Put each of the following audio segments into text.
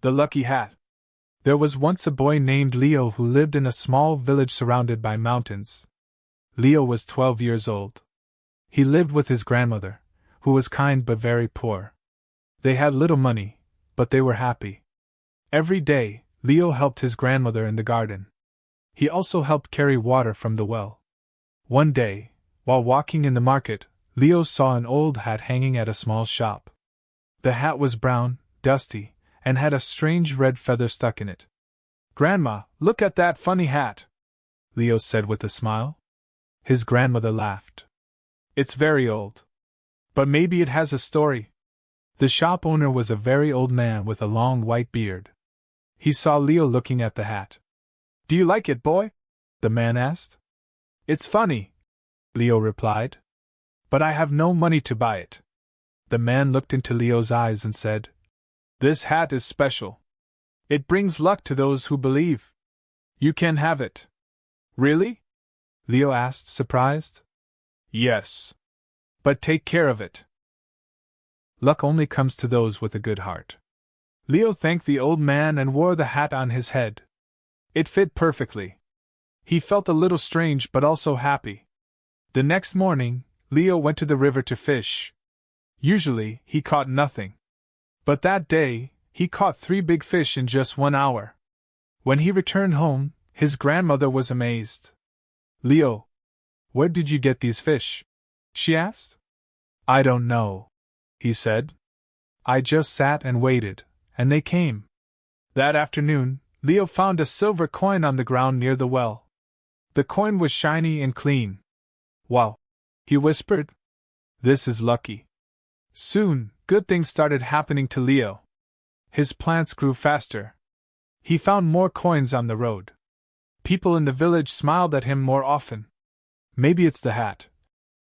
The lucky hat. There was once a boy named Leo who lived in a small village surrounded by mountains. Leo was 12 years old. He lived with his grandmother, who was kind but very poor. They had little money, but they were happy. Every day, Leo helped his grandmother in the garden. He also helped carry water from the well. One day, while walking in the market, Leo saw an old hat hanging at a small shop. The hat was brown, dusty, and had a strange red feather stuck in it. "Grandma, look at that funny hat," Leo said with a smile. His grandmother laughed. "It's very old. But maybe it has a story." The shop owner was a very old man with a long white beard. He saw Leo looking at the hat. "Do you like it, boy?" the man asked. "It's funny," Leo replied. "But I have no money to buy it." The man looked into Leo's eyes and said, "This hat is special. It brings luck to those who believe. You can have it." "Really?" Leo asked, surprised. "Yes. But take care of it. Luck only comes to those with a good heart." Leo thanked the old man and wore the hat on his head. It fit perfectly. He felt a little strange but also happy. The next morning, Leo went to the river to fish. Usually, he caught nothing. But that day, he caught 3 big fish in just 1 hour. When he returned home, his grandmother was amazed. "Leo, where did you get these fish?" she asked. "I don't know," he said. "I just sat and waited, and they came." That afternoon, Leo found a silver coin on the ground near the well. The coin was shiny and clean. "Wow," he whispered. "This is lucky." Soon, good things started happening to Leo. His plants grew faster. He found more coins on the road. People in the village smiled at him more often. "Maybe it's the hat,"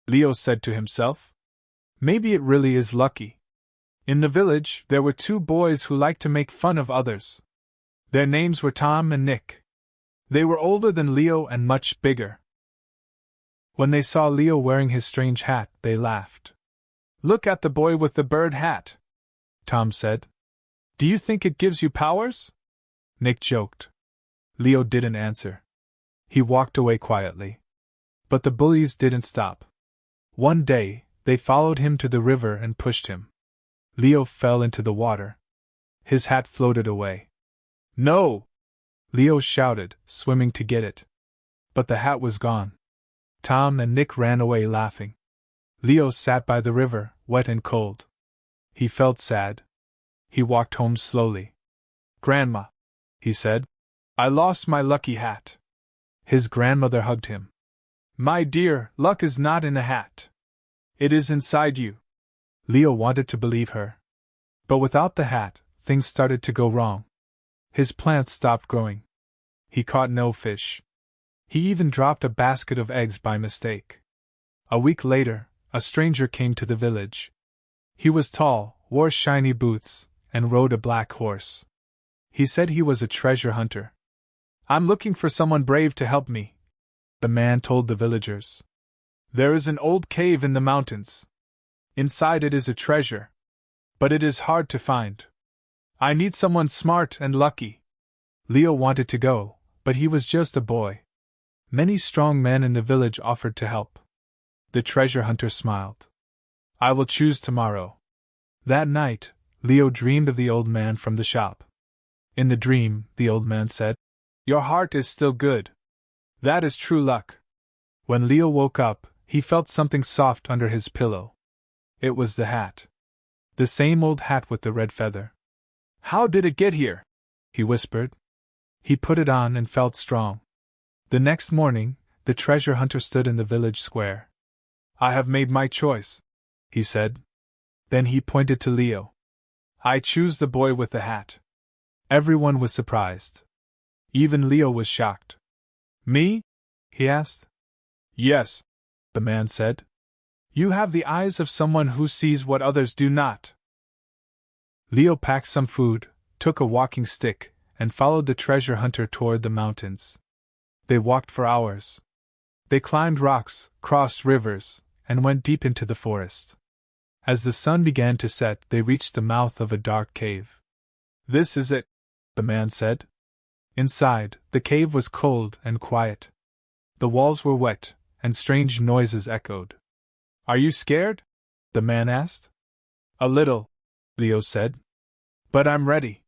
Leo said to himself. "Maybe it really is lucky." In the village, there were 2 boys who liked to make fun of others. Their names were Tom and Nick. They were older than Leo and much bigger. When they saw Leo wearing his strange hat, they laughed. "Look at the boy with the bird hat," Tom said. "Do you think it gives you powers?" Nick joked. Leo didn't answer. He walked away quietly. But the bullies didn't stop. One day, they followed him to the river and pushed him. Leo fell into the water. His hat floated away. "No!" Leo shouted, swimming to get it. But the hat was gone. Tom and Nick ran away laughing. Leo sat by the river, wet and cold. He felt sad. He walked home slowly. "Grandma," he said, "I lost my lucky hat." His grandmother hugged him. "My dear, luck is not in a hat. It is inside you." Leo wanted to believe her. But without the hat, things started to go wrong. His plants stopped growing. He caught no fish. He even dropped a basket of eggs by mistake. A week later, a stranger came to the village. He was tall, wore shiny boots, and rode a black horse. He said he was a treasure hunter. "I'm looking for someone brave to help me," the man told the villagers. "There is an old cave in the mountains. Inside it is a treasure. But it is hard to find. I need someone smart and lucky." Leo wanted to go, but he was just a boy. Many strong men in the village offered to help. The treasure hunter smiled. "I will choose tomorrow." That night, Leo dreamed of the old man from the shop. In the dream, the old man said, "Your heart is still good. That is true luck." When Leo woke up, he felt something soft under his pillow. It was the hat. The same old hat with the red feather. "How did it get here?" he whispered. He put it on and felt strong. The next morning, the treasure hunter stood in the village square. "I have made my choice," he said. Then he pointed to Leo. "I choose the boy with the hat." Everyone was surprised. Even Leo was shocked. "Me?" he asked. "Yes," the man said. "You have the eyes of someone who sees what others do not." Leo packed some food, took a walking stick, and followed the treasure hunter toward the mountains. They walked for hours. They climbed rocks, crossed rivers, and went deep into the forest. As the sun began to set, they reached the mouth of a dark cave. This is it, the man said. Inside, the cave was cold and quiet. The walls were wet, and strange noises echoed. Are you scared? The man asked. A little, Leo said. But I'm ready.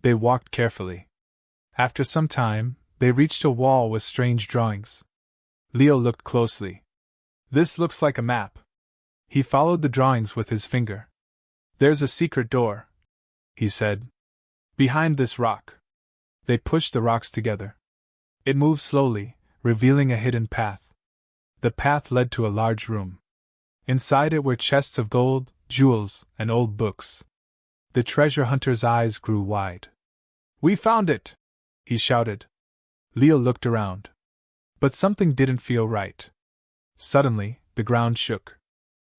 They walked carefully. After some time, they reached a wall with strange drawings. Leo looked closely. This looks like a map. He followed the drawings with his finger. There's a secret door, he said. Behind this rock. They pushed the rocks together. It moved slowly, revealing a hidden path. The path led to a large room. Inside it were chests of gold, jewels, and old books. The treasure hunter's eyes grew wide. We found it! He shouted. Leo looked around. But something didn't feel right. Suddenly, the ground shook.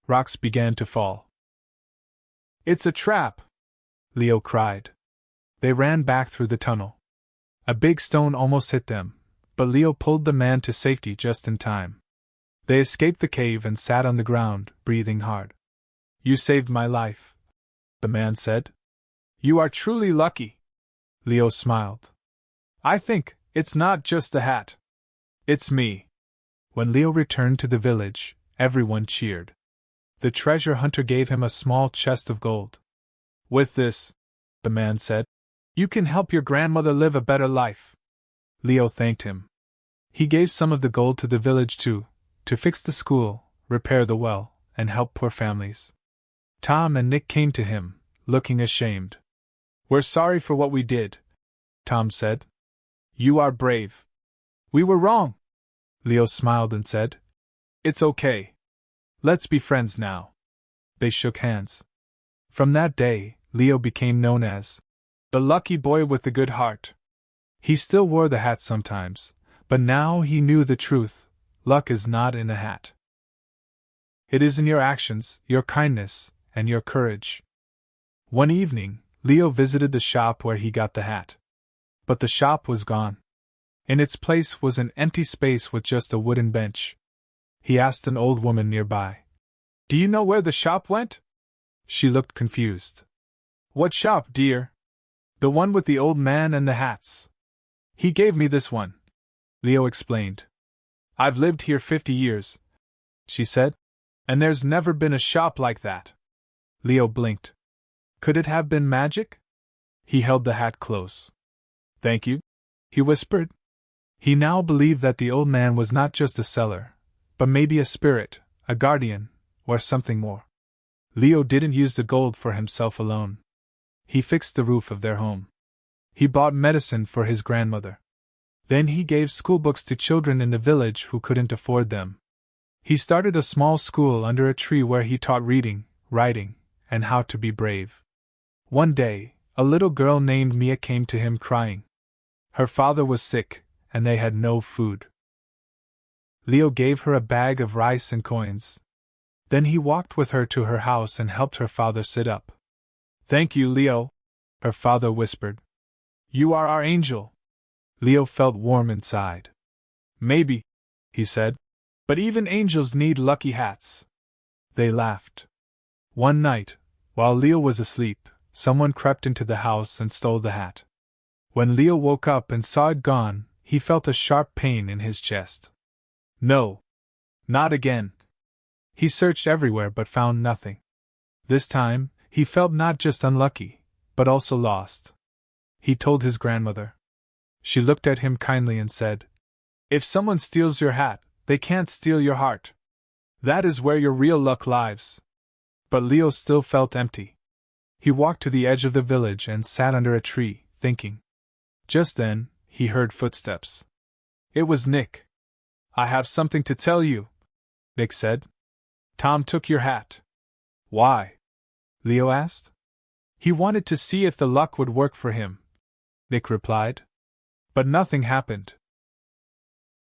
Rocks began to fall. It's a trap! Leo cried. They ran back through the tunnel. A big stone almost hit them, but Leo pulled the man to safety just in time. They escaped the cave and sat on the ground, breathing hard. You saved my life, the man said. You are truly lucky. Leo smiled. I think it's not just the hat. It's me. When Leo returned to the village, everyone cheered. The treasure hunter gave him a small chest of gold. With this, the man said, you can help your grandmother live a better life. Leo thanked him. He gave some of the gold to the village too, to fix the school, repair the well, and help poor families. Tom and Nick came to him, looking ashamed. We're sorry for what we did, Tom said. You are brave. We were wrong. Leo smiled and said, it's okay. Let's be friends now. They shook hands. From that day, Leo became known as the lucky boy with the good heart. He still wore the hat sometimes, but now he knew the truth. Luck is not in a hat. It is in your actions, your kindness, and your courage. One evening, Leo visited the shop where he got the hat. But the shop was gone. In its place was an empty space with just a wooden bench. He asked an old woman nearby, do you know where the shop went? She looked confused. What shop, dear? The one with the old man and the hats. He gave me this one, Leo explained. I've lived here 50 years, she said, and there's never been a shop like that. Leo blinked. Could it have been magic? He held the hat close. Thank you, he whispered. He now believed that the old man was not just a seller, but maybe a spirit, a guardian, or something more. Leo didn't use the gold for himself alone. He fixed the roof of their home. He bought medicine for his grandmother. Then he gave schoolbooks to children in the village who couldn't afford them. He started a small school under a tree where he taught reading, writing, and how to be brave. One day, a little girl named Mia came to him crying. Her father was sick, and they had no food. Leo gave her a bag of rice and coins. Then he walked with her to her house and helped her father sit up. Thank you, Leo, her father whispered. You are our angel. Leo felt warm inside. Maybe, he said, but even angels need lucky hats. They laughed. One night, while Leo was asleep, someone crept into the house and stole the hat. When Leo woke up and saw it gone, he felt a sharp pain in his chest. No. Not again. He searched everywhere but found nothing. This time, he felt not just unlucky, but also lost. He told his grandmother. She looked at him kindly and said, if someone steals your hat, they can't steal your heart. That is where your real luck lies. But Leo still felt empty. He walked to the edge of the village and sat under a tree, thinking. Just then, he heard footsteps. It was Nick. I have something to tell you, Nick said. Tom took your hat. Why? Leo asked. He wanted to see if the luck would work for him, Nick replied. But nothing happened.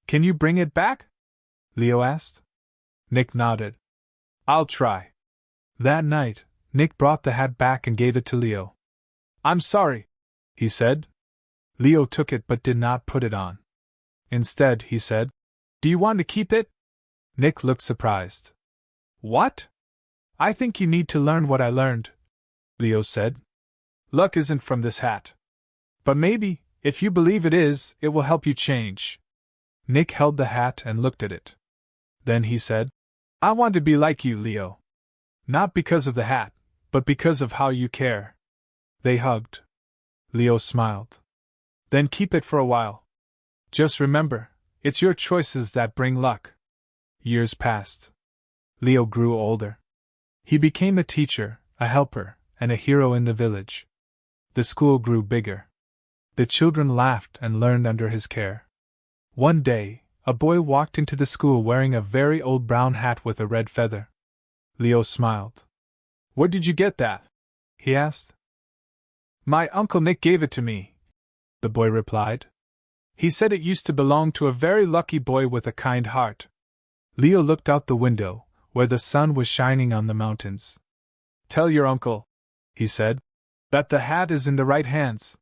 Can you bring it back? Leo asked. Nick nodded. I'll try. That night, Nick brought the hat back and gave it to Leo. I'm sorry, he said. Leo took it but did not put it on. Instead, he said, do you want to keep it? Nick looked surprised. What? I think you need to learn what I learned, Leo said. Luck isn't from this hat. But maybe, if you believe it is, it will help you change. Nick held the hat and looked at it. Then he said, I want to be like you, Leo. Not because of the hat, but because of how you care. They hugged. Leo smiled. Then keep it for a while. Just remember, it's your choices that bring luck. Years passed. Leo grew older. He became a teacher, a helper, and a hero in the village. The school grew bigger. The children laughed and learned under his care. One day, a boy walked into the school wearing a very old brown hat with a red feather. Leo smiled. Where did you get that? He asked. My Uncle Nick gave it to me, the boy replied. He said it used to belong to a very lucky boy with a kind heart. Leo looked out the window, where the sun was shining on the mountains. Tell your uncle, he said, that the hat is in the right hands.